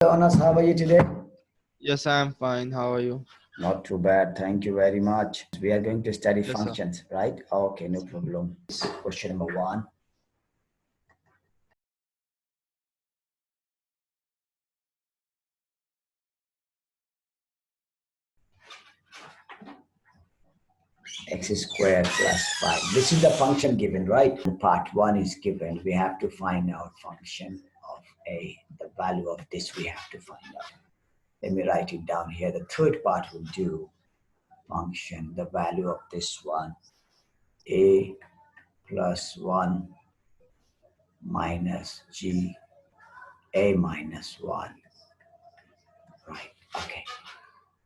Anas, how are you today? Yes, I'm fine. How are you? Not too bad, thank you very much. We are going to study Yes, sir. functions, right? Okay, no problem. Question number one. X squared plus 5. This is the function given, right? Part 1 is given. We have to find out function of A. The value of this we have to find out. Let me write it down here. The third part will do function, the value of this one. A plus 1 minus G, A minus 1. Right, okay.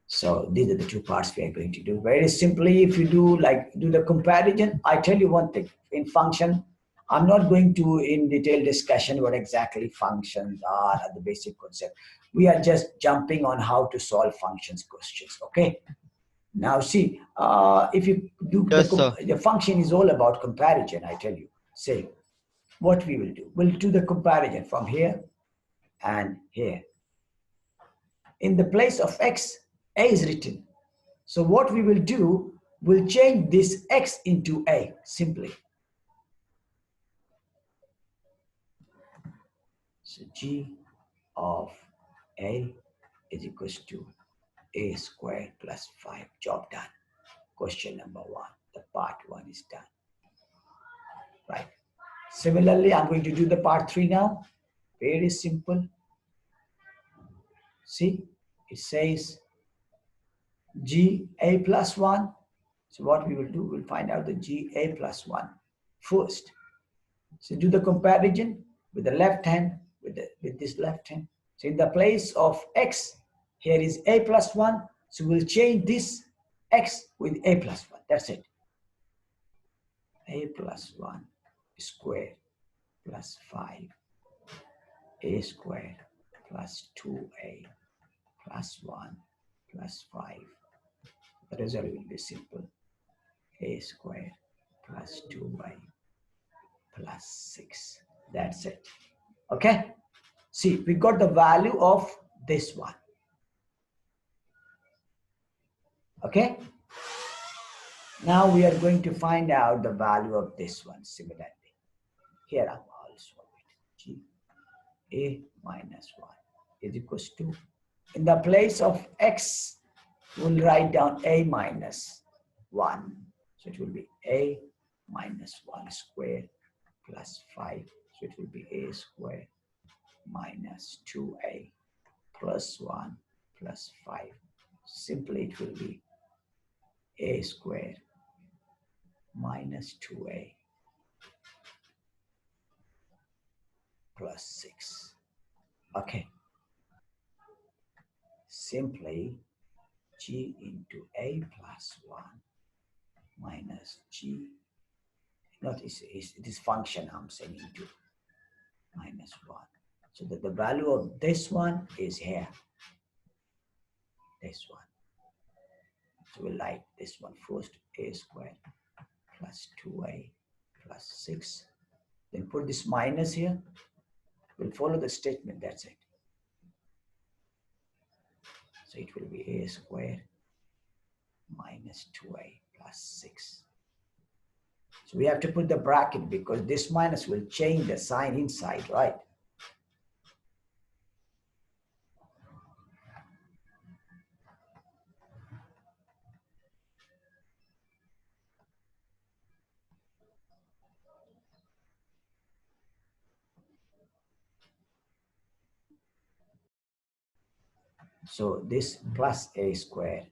So these are the two parts we are going to do. Very simply, if you do the comparison, I tell you one thing. In function, I'm not going to in detail discussion what exactly functions are and the basic concept. We are just jumping on how to solve functions questions, okay? Now see, if you do Yes, sir. the function is all about comparison, I tell you. Say, what we will do. We'll do the comparison from here and here. In the place of x, a is written. So what we will do, we'll change this x into a, simply. So g of a is equals to a squared plus 5. Job done. Question number 1. The part 1 is done. Right. Similarly, I'm going to do the part 3 now. Very simple. See, it says g a plus 1. So what we will do, we'll find out the g a plus 1 first. So do the comparison with the left hand, with this left hand. So in the place of x, here is a plus 1. So we'll change this x with a plus 1. That's it. A plus 1 squared plus 5. A squared plus 2a plus 1 plus 5. The result will be simple. A squared plus 2y plus 6. That's it. Okay? See, we got the value of this one. Okay? Now we are going to find out the value of this one similarly. Here I'm also g a minus 1 is equals to, in the place of x, we'll write down a minus 1. So it will be a minus 1 squared plus 5. So it will be a squared minus 2a plus 1 plus 5. Simply it will be a squared minus 2a plus 6. Okay. Simply g into a plus 1 minus g, not this function I'm saying into minus 1. So that the value of this one is here. This one. So we'll write this one first, a squared plus 2a plus 6. Then put this minus here. We'll follow the statement, that's it. So it will be a squared minus 2a plus 6. So we have to put the bracket because this minus will change the sign inside, right? So this plus a squared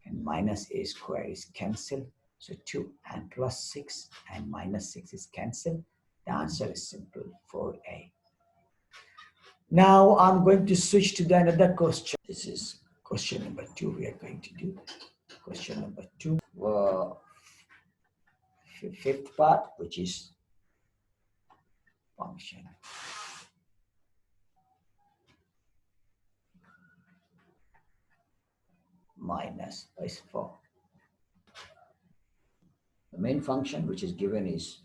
and minus a squared is cancelled. So 2 and plus 6 and minus 6 is cancelled. The answer is simple, 4a. Now I'm going to switch to another question. This is question number 2 we are going to do. Question number 2. Fifth part, which is function. Minus is 4. The main function which is given is,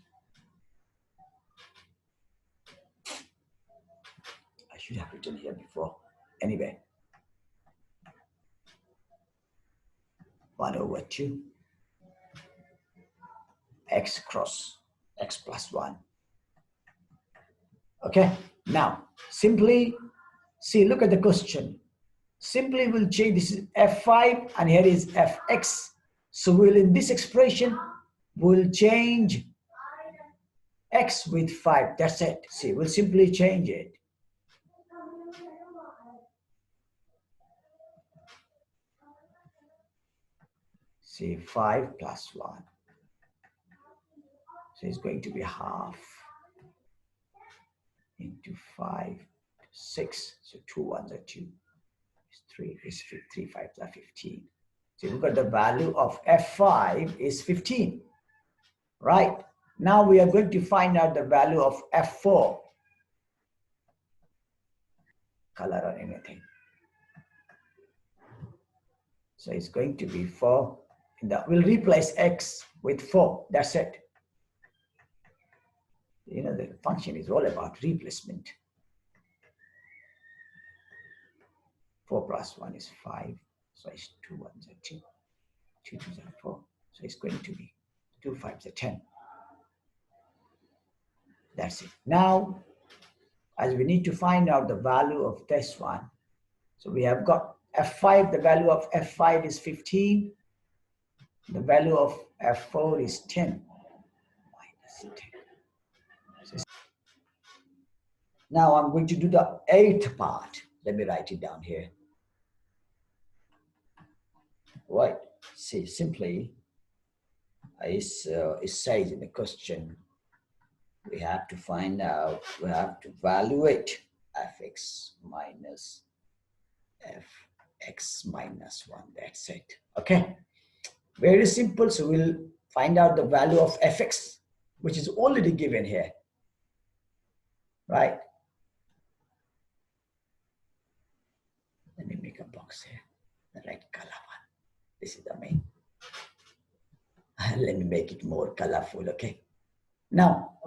I should have written here before, anyway. 1/2 x cross x plus 1. Okay, now simply see, look at the question. Simply we'll change, this is f5 and here is fx. So we'll, in this expression, we'll change x with 5. That's it. See, we'll simply change it. See, 5 plus 1. So it's going to be half into 5, 6. So 2 1s are 2. It's 3, is 3 5s are 15. So look at the value of f5 is 15. Right? Now we are going to find out the value of f4. Color or anything. So it's going to be 4. We'll replace x with 4. That's it. You know, the function is all about replacement. 4 plus 1 is 5. So it's 2 1s are 2. 2 2s are 4. So it's going to be 2 5s are 10. That's it. Now, as we need to find out the value of this one, so we have got f5, the value of f5 is 15. The value of f4 is 10. Minus 10. Now I'm going to do the 8th part. Let me write it down here. Right. See, simply, it says in the question, we have to find out, we have to evaluate fx minus fx minus 1. That's it. Okay. Very simple. So we'll find out the value of fx, which is already given here. Right. Let me make a box here. The red color one. This is the main. Let me make it more colorful. Okay. Now,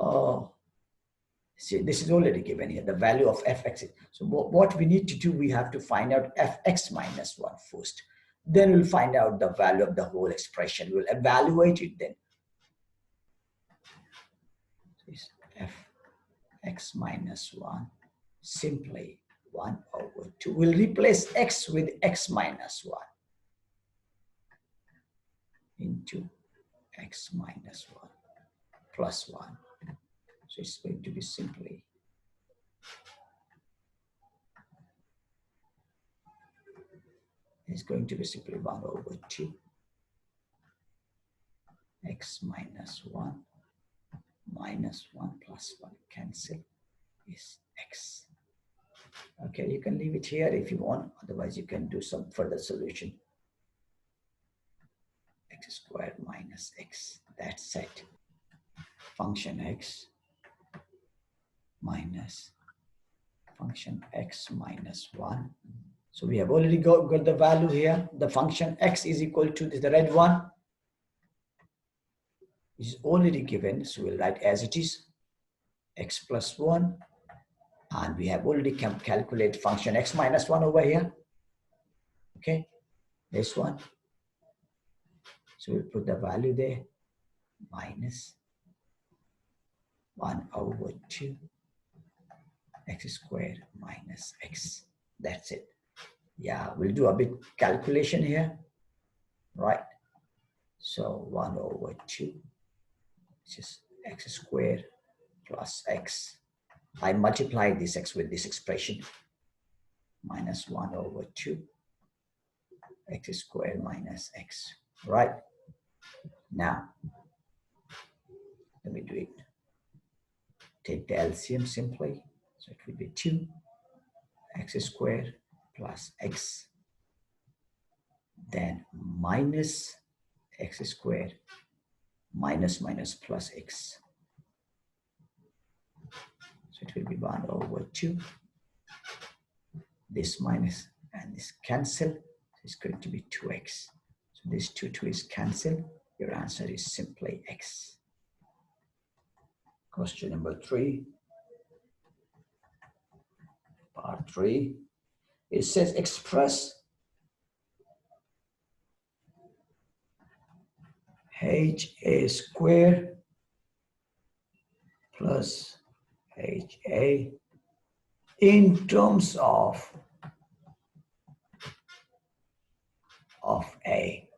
see, this is already given here, the value of fx. So what we need to do, we have to find out fx minus 1 first. Then we'll find out the value of the whole expression. We'll evaluate it then. So it's fx minus 1, simply 1/2. We'll replace x with x minus 1 into x minus 1 plus 1. So it's going to be simply simply 1/2 x minus 1 minus 1 plus 1 cancel is x. Okay, you can leave it here if you want, otherwise you can do some further solution. X squared minus x, that's it. Function x minus function x minus 1. So we have already got the value here. The function x is equal to the red one. Is already given, so we'll write as it is, x plus 1. And we have already calculated function x minus 1 over here. Okay, this one. So we'll put the value there, minus 1/2 x squared minus x. That's it. Yeah, we'll do a bit calculation here, right? So 1/2, which is x squared plus x. I multiply this x with this expression, minus 1/2 x squared minus x, right? Now, let me do it. Take the LCM simply. So it will be 2 x squared plus x, then minus x squared minus plus x. So it will be 1/2. This minus and this cancel. So it's going to be 2x. So this 2 is cancelled. Your answer is simply x. Question number 3. Part 3. it says express HA square plus HA in terms of A.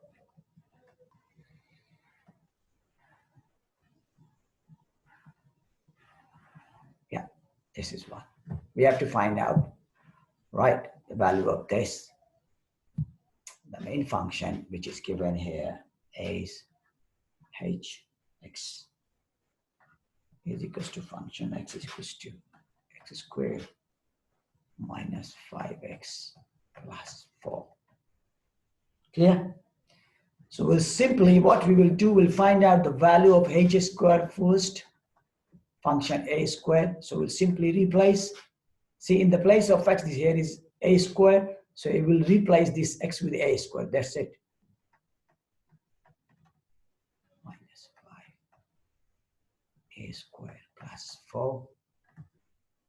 Yeah, this is one. We have to find out, right, the value of this. The main function, which is given here, is hx is equals to function x is equals to x squared minus 5x plus 4. Clear? So we'll simply, what we will do, we'll find out the value of h squared first, function a squared. So we'll simply replace, see, in the place of x, this here is a squared. So it will replace this x with a squared. That's it. Minus 5a squared plus 4.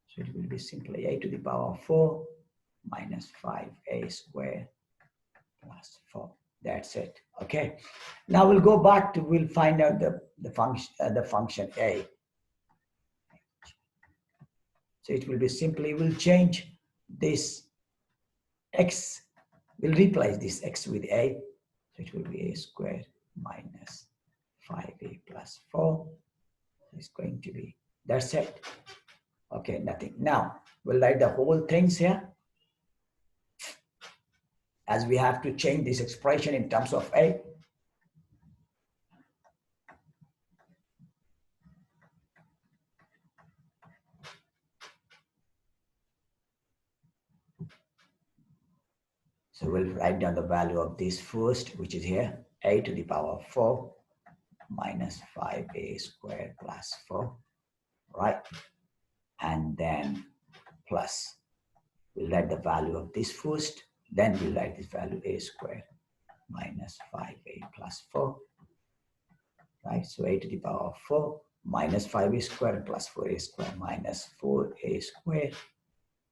So it will be simply a to the power of 4 minus 5a squared plus 4. That's it. Okay. Now we'll go back to, we'll find out the function a. So it will be simply, we'll change this x, we'll replace this x with a. So it will be a squared minus 5a plus 4. It's going to be, that's it. Okay, nothing. Now we'll write the whole things here, as we have to change this expression in terms of a. So we'll write down the value of this first, which is here, a to the power of 4 minus 5a squared plus 4, right? And then plus, we'll write the value of this first, then we'll write this value a squared minus 5a plus 4, right? So a to the power of 4 minus 5a squared plus 4a squared minus 4a squared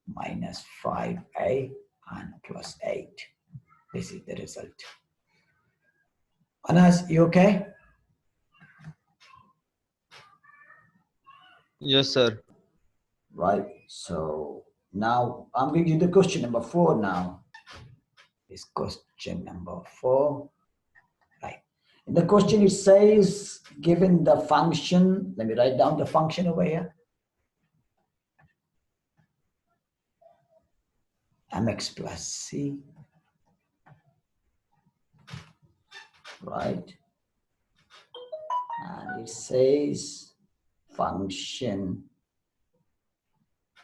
minus 5a and plus 8. This is the result. Anas, you okay? Yes, sir. Right. So now I'm going to do the question number 4 now. This question number 4. Right. In the question it says, given the function, let me write down the function over here. Mx plus c, right? And it says function,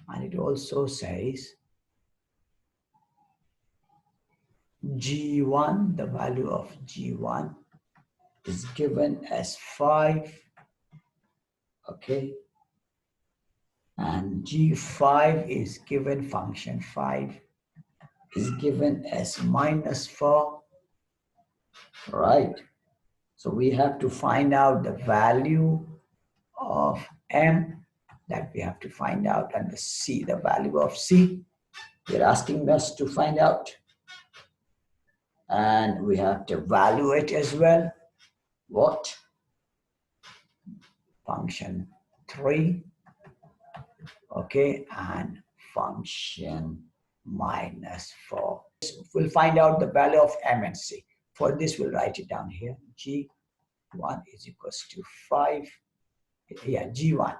and it also says g1, the value of g1 is given as 5, okay? And g5 is given, function 5 is given as minus 4, right? So we have to find out the value of m, that we have to find out, and the c, the value of c. They're asking us to find out. And we have to evaluate as well. What? Function 3, okay, and function minus 4. We'll find out the value of m and c. For this, we'll write it down here. G1 is equals to 5. Yeah, G1.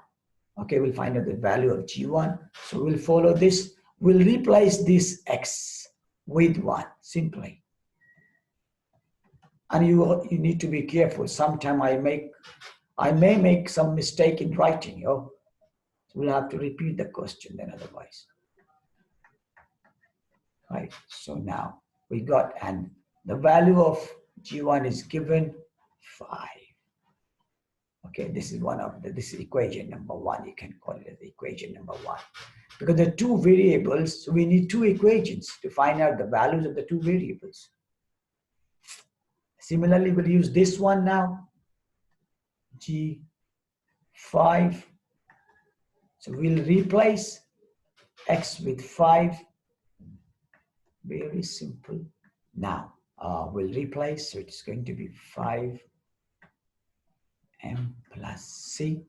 Okay, we'll find out the value of G1. So we'll follow this. We'll replace this x with 1, simply. And you need to be careful. Sometimes I may make some mistake in writing. So we'll have to repeat the question then otherwise. Right, so now we got, and the value of G1 is given 5. Okay, this is this is equation number 1. You can call it the equation number 1. Because there are two variables, so we need two equations to find out the values of the two variables. Similarly, we'll use this one now, G5. So we'll replace x with 5 Very simple. Now we'll replace, so it's going to be 5m plus c,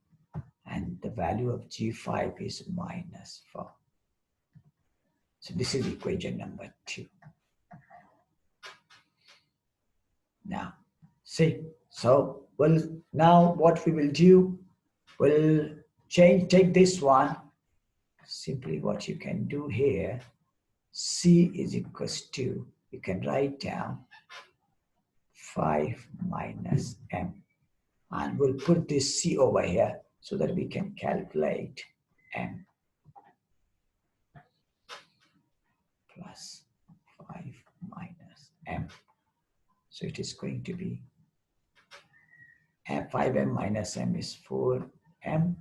and the value of g5 is minus 4. So this is equation number 2. Now, see, so now what we will do, we'll take this one. Simply what you can do here, c is equals to, you can write down 5 minus m. And we'll put this c over here so that we can calculate m plus 5 minus m. So it is going to be 5m minus m is 4m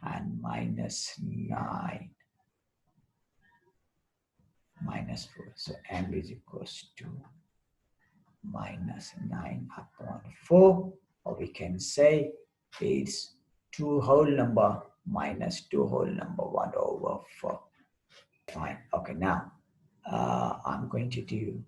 and minus 9 minus 4. So m is equals to minus 9 upon 4, or we can say it's 2 whole number minus 2 whole number 1 over 4. Fine. Okay, now I'm going to do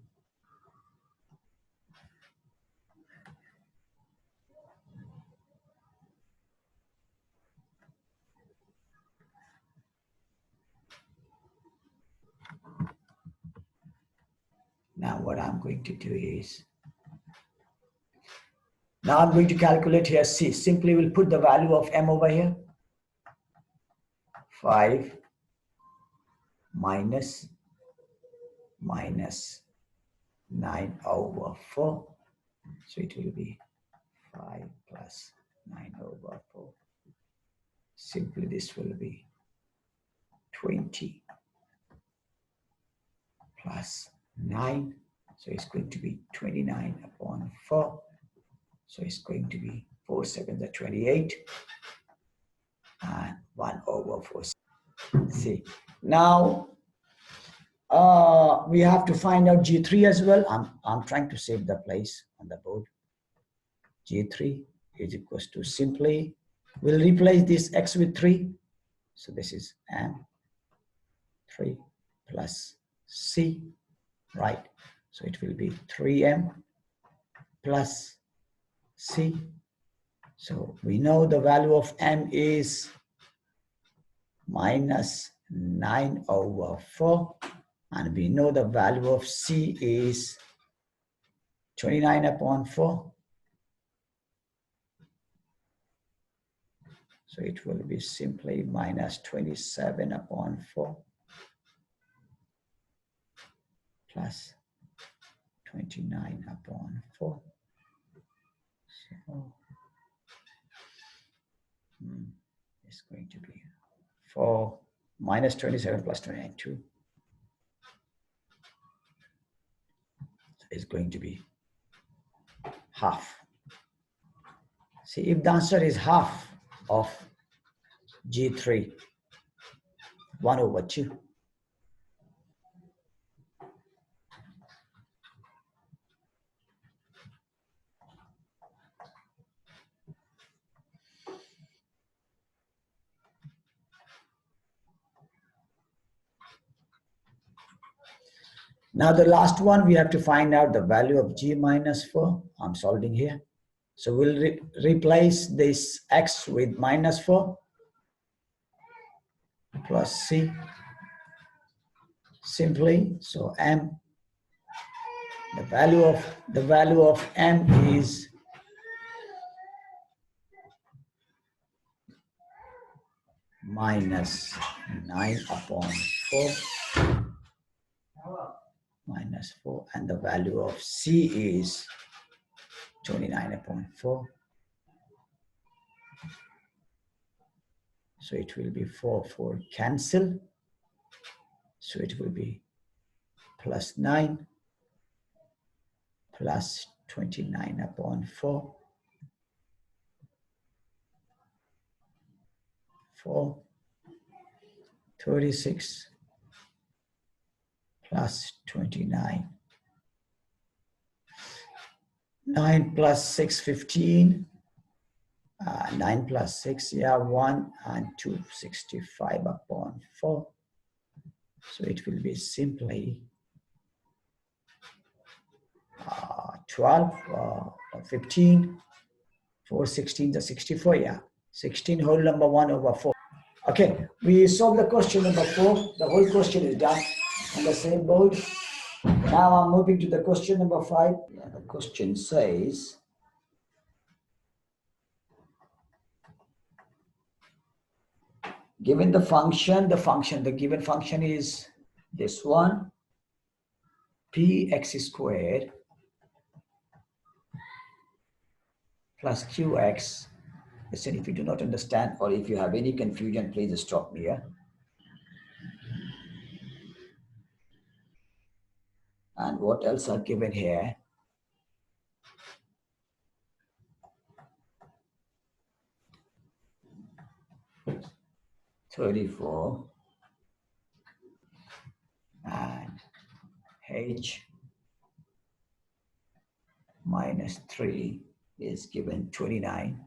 now what I'm going to do is, now I'm going to calculate here c. Simply we'll put the value of m over here. 5 minus 9 over 4. So it will be 5 plus 9 over 4. Simply this will be 20 plus 9. So it's going to be 29 upon 4. So it's going to be 4 seconds are 28 and 1 over 4. See, now we have to find out G3 as well. I'm trying to save the place on the board. G3 is equals to, simply we'll replace this x with 3. So this is m3 plus c, right? So it will be 3m plus c. So we know the value of m is minus 9 over 4. And we know the value of c is 29 upon 4. So it will be simply minus 27 upon 4 plus 29 upon 4. So it's going to be 4 minus 27 plus 29, 2. Is going to be half. See, if the answer is half of G3, 1 over 2. Now the last one, we have to find out the value of G minus 4. I'm solving here. So we'll replace this x with minus 4 plus c. Simply, so m, the value of m is minus 9 upon 4 minus 4, and the value of c is 29 upon 4. So it will be 4 cancel. So it will be plus 9 plus 29 upon 4. 36 plus 29. 9 plus 6, 15. 9 plus 6, 1 and 2, 65 upon 4. So it will be simply 12, 15, 4 16 is 64, yeah. 16 whole number 1 over 4. Okay, we solved the question number 4. The whole question is done on the same board. Now I'm moving to the question number 5. Yeah, the question says, given the given function is this one, px squared plus qx. Listen, if you do not understand or if you have any confusion, please stop me here. And what else are given here? $34 and h minus 3 is given 29.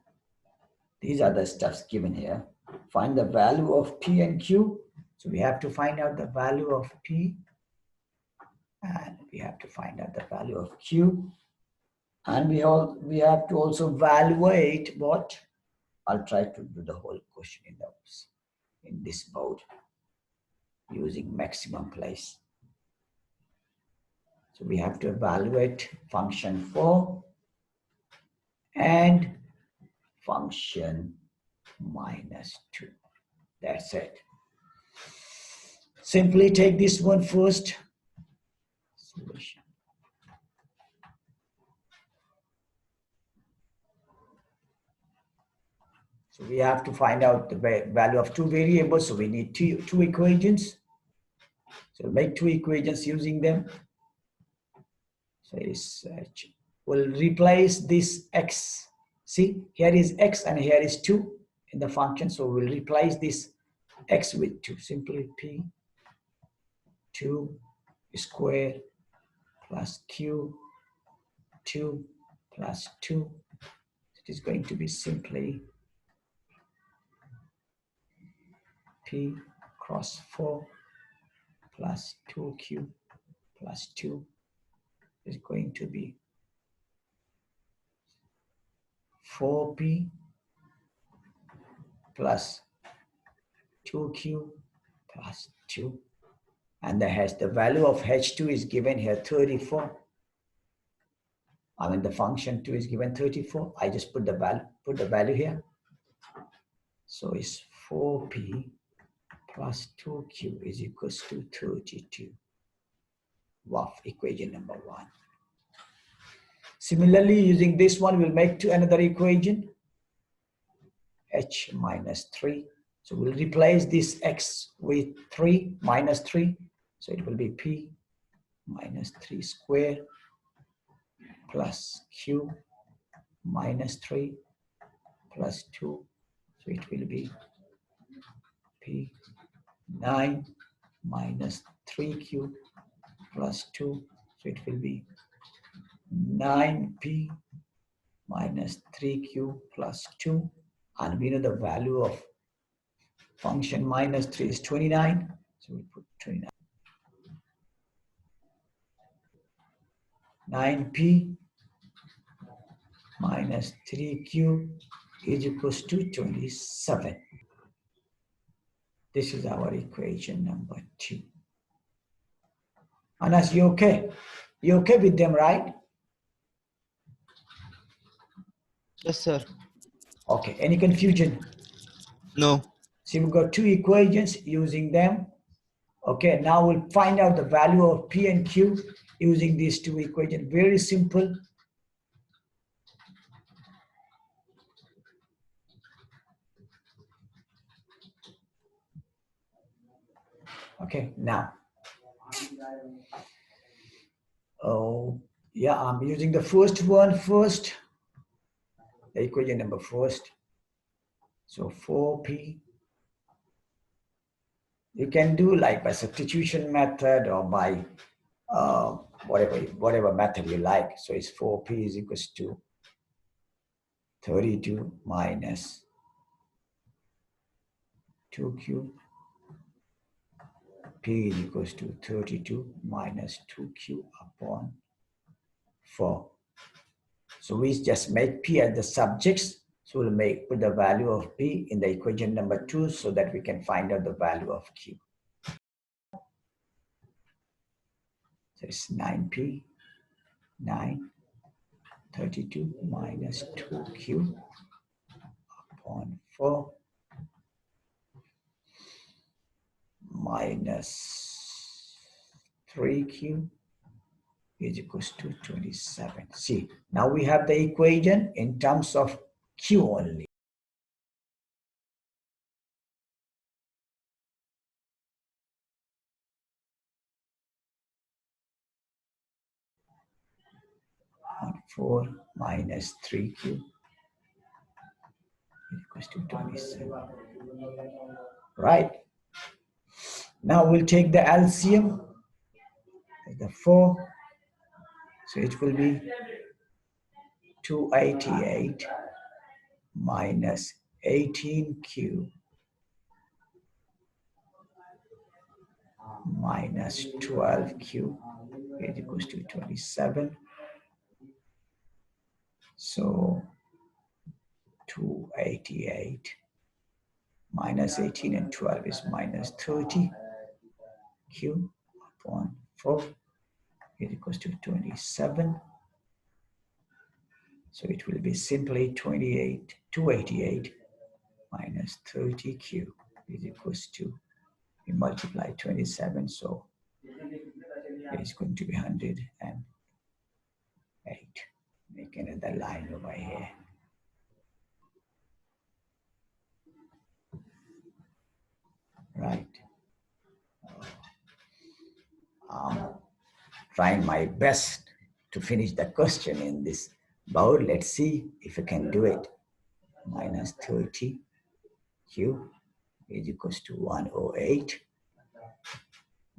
These are the stuffs given here. Find the value of P and Q. So we have to find out the value of P and we have to find out the value of Q. And we have to also evaluate what? I'll try to do the whole question in this mode using maximum place. So we have to evaluate function 4 and function minus 2. That's it. Simply take this one first. Solution. So we have to find out the value of two variables. So we need two equations. So make two equations using them. So we'll replace this x. See, here is x and here is 2 in the function. So we'll replace this x with 2. Simply p 2 square plus q 2 plus 2. It is going to be simply p cross 4 plus 2q plus 2 is going to be 4p plus 2q plus 2. And the value of h2 is given here 34. I mean the function 2 is given 34. I just put the value here. So it's 4p plus 2q is equals to 32. Wow, equation number 1. Similarly, using this one, we'll make another equation, h minus 3. So we'll replace this x with 3 minus 3. So it will be p minus 3 square plus q minus 3 plus 2. So it will be p 9 minus 3q plus 2. So it will be 9p minus 3q plus 2. And we know the value of function minus 3 is 29. So we put 29. 9p minus 3q is equals to 27. This is our equation number 2. Anas, you okay? You okay with them, right? Yes, sir. Okay, any confusion? No. So we've got two equations using them. Okay, now we'll find out the value of P and Q using these two equations. Very simple. Okay, now. Oh, yeah, I'm using the first one first. The equation number first. So 4p. You can do like by substitution method or by whatever method you like. So it's 4p is equals to 32 minus 2q. P is equals to 32 minus 2q upon 4. So we just make P as the subjects. So we'll put the value of P in the equation number 2 so that we can find out the value of Q. So it's 9P, 9, 32 minus 2Q upon 4 minus 3Q is equals to 27. See, now we have the equation in terms of Q only. On 4 minus 3Q equals to 27. Right. Now we'll take the LCM, the 4. So it will be 288 minus 18Q minus 12Q is equals to 27. So 288 minus 18 and 12 is minus 30. Q upon 4 is equals to 27. So it will be simply 288 minus 30Q is equals to, we multiply 27, so it's going to be 108. Make another line over here. Right. Trying my best to finish the question in this board. Let's see if I can do it. Minus 30 Q is equals to 108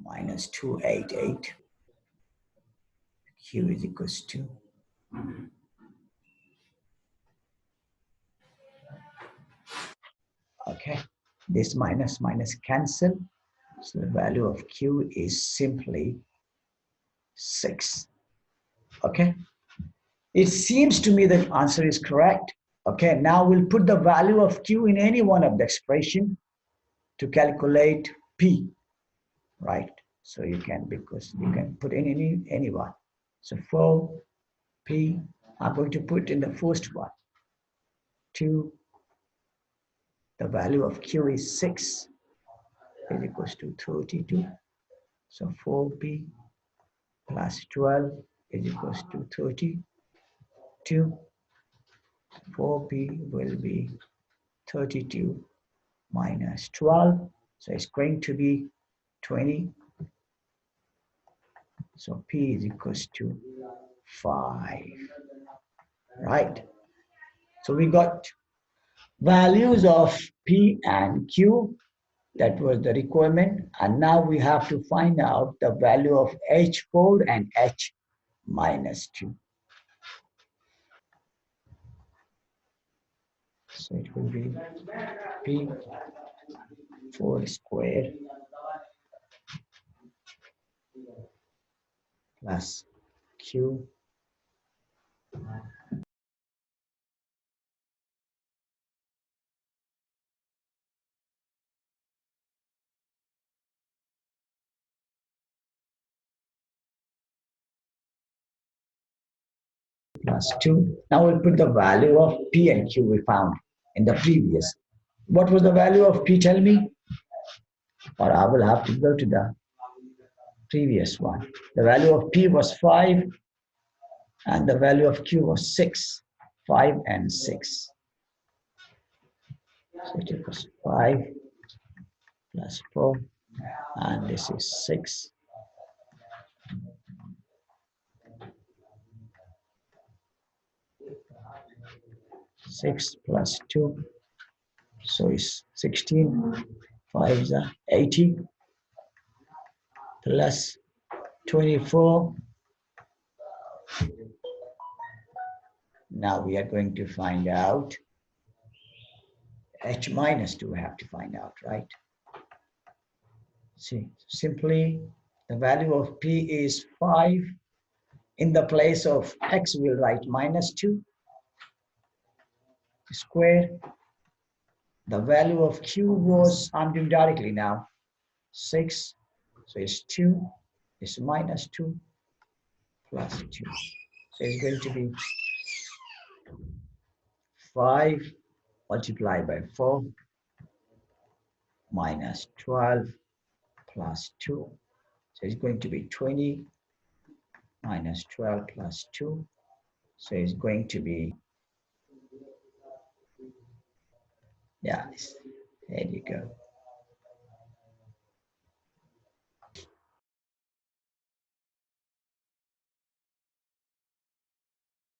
minus 288 Q is equals to okay. This minus cancel. So the value of Q is simply 6. Okay. It seems to me the answer is correct. Okay, now we'll put the value of Q in any one of the expression to calculate P, right? So you can, because you can put in any one. So 4P, I'm going to put in the first one. 2, the value of Q is 6 is equals to 32. So 4P plus 12 is equals to 32. 4P will be 32 minus 12. So it's going to be 20. So P is equals to 5. Right? So we got values of P and Q. That was the requirement. And now we have to find out the value of H4 and H minus 2. So it will be P4 squared plus Q plus 2. Now we'll put the value of P and Q we found in the previous. What was the value of P? Tell me. Or I will have to go to the previous one. The value of P was 5 and the value of Q was 6. 5 and 6. So it was 5 plus 4 and this is 6. Six plus 2, so it's 16. 5 is 80 plus 24. Now we are going to find out H minus 2 we have to find out, right? See, simply the value of P is 5 In the place of x, we'll write minus 2 square. The value of q was, I'm doing directly now, 6. So it's 2. It's minus 2 plus 2. So it's going to be 5 multiplied by 4 minus 12 plus 2. So it's going to be 20 minus 12 plus 2. So it's going to be, yeah, there you go.